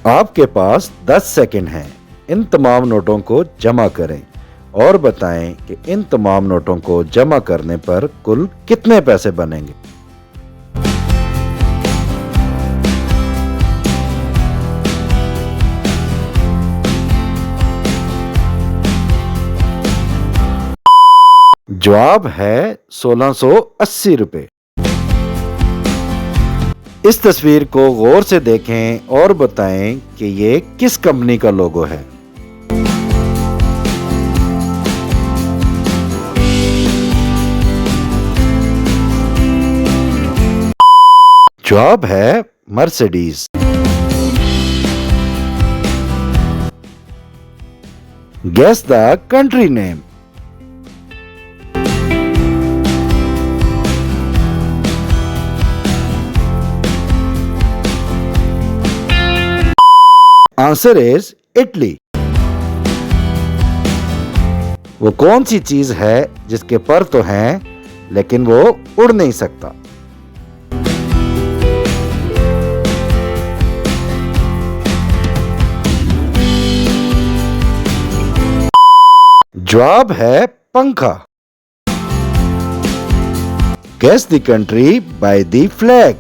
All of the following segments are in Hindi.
आपके पास 10 सेकंड हैं। इन तमाम नोटों को जमा करें और बताएं कि इन तमाम नोटों को जमा करने पर कुल कितने पैसे बनेंगे। जवाब है 1680 रुपए। इस तस्वीर को गौर से देखें और बताएं कि ये किस कंपनी का लोगो है। जवाब है Mercedes. Guess the country name. Answer is Italy. वो कौन सी चीज है जिसके पर तो हैं लेकिन वो उड़ नहीं सकता। जवाब है पंखा। Guess the country by the flag.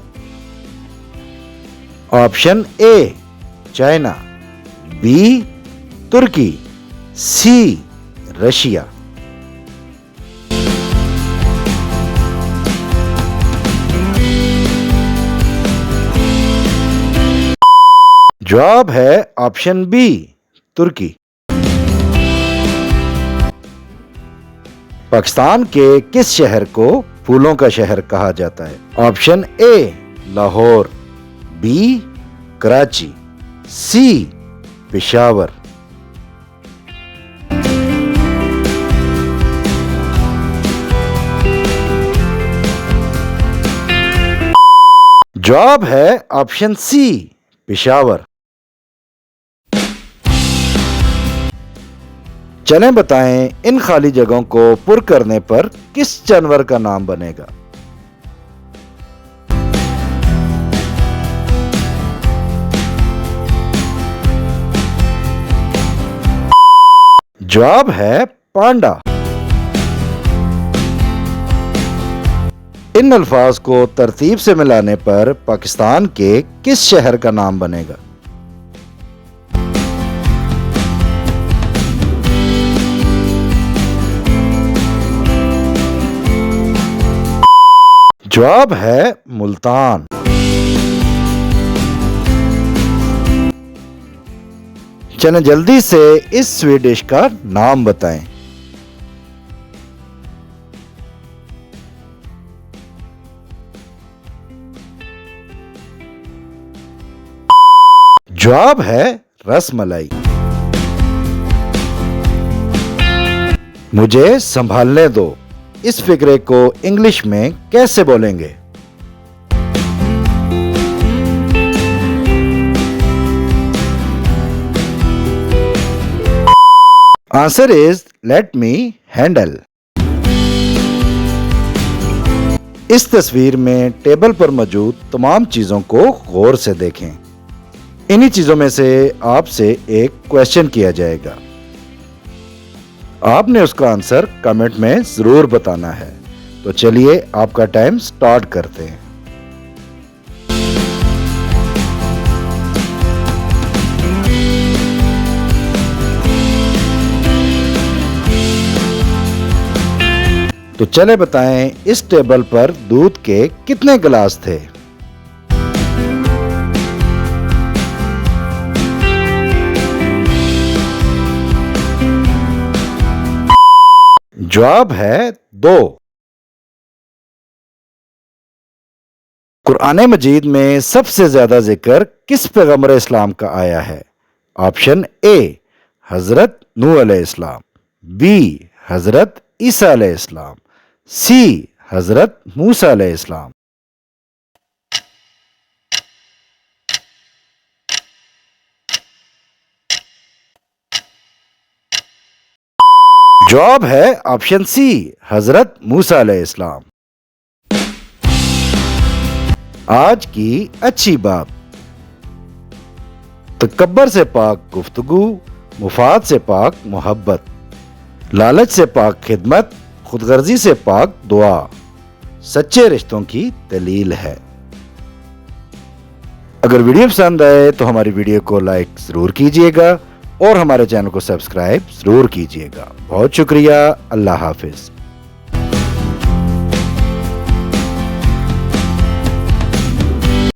Option A China, B तुर्की, सी रशिया। जवाब है ऑप्शन बी तुर्की। पाकिस्तान के किस शहर को फूलों का शहर कहा जाता है। Option A Lahore, B Karachi, C Peshawar. जवाब है ऑप्शन सी पेशावर। चलें बताएं इन खाली जगहों को पुर करने पर किस जानवर का नाम बनेगा। जवाब है पांडा। इन अल्फाज को तरतीब से मिलाने पर पाकिस्तान के किस शहर का नाम बनेगा। जवाब है मुल्तान। चलें जल्दी से इस स्वीट डिश का नाम बताएं। जवाब है रसमलाई। मुझे संभालने दो, इस फिक्रे को इंग्लिश में कैसे बोलेंगे। Answer is let me handle. इस तस्वीर में टेबल पर मौजूद तमाम चीजों को गौर से देखें। इन्हीं चीजों में से आपसे एक क्वेश्चन किया जाएगा। आपने उसका आंसर कमेंट में जरूर बताना है। तो चलिए आपका टाइम स्टार्ट करते हैं। तो चले बताएं इस टेबल पर दूध के कितने गिलास थे। जवाब है 2। कुरान मजीद में सबसे ज्यादा जिक्र किस पैगंबर इस्लाम का आया है। ऑप्शन ए हजरत नूह अलैहिस्सलाम, बी हजरत ईसा अलैहिस्सलाम, सी हजरत मूसा अलैहिस्सलाम। जवाब है ऑप्शन सी हजरत मूसा अलैहिस्सलाम। आज की अच्छी बात। तकब्बर से पाक गुफ्तगू, मुफाद से पाक मोहब्बत, लालच से पाक खिदमत, खुदगर्जी से पाक दुआ सच्चे रिश्तों की दलील है। अगर वीडियो पसंद आए तो हमारी वीडियो को लाइक ज़रूर कीजिएगा और हमारे चैनल को सब्सक्राइब ज़रूर कीजिएगा। बहुत शुक्रिया। अल्लाह हाफिज़।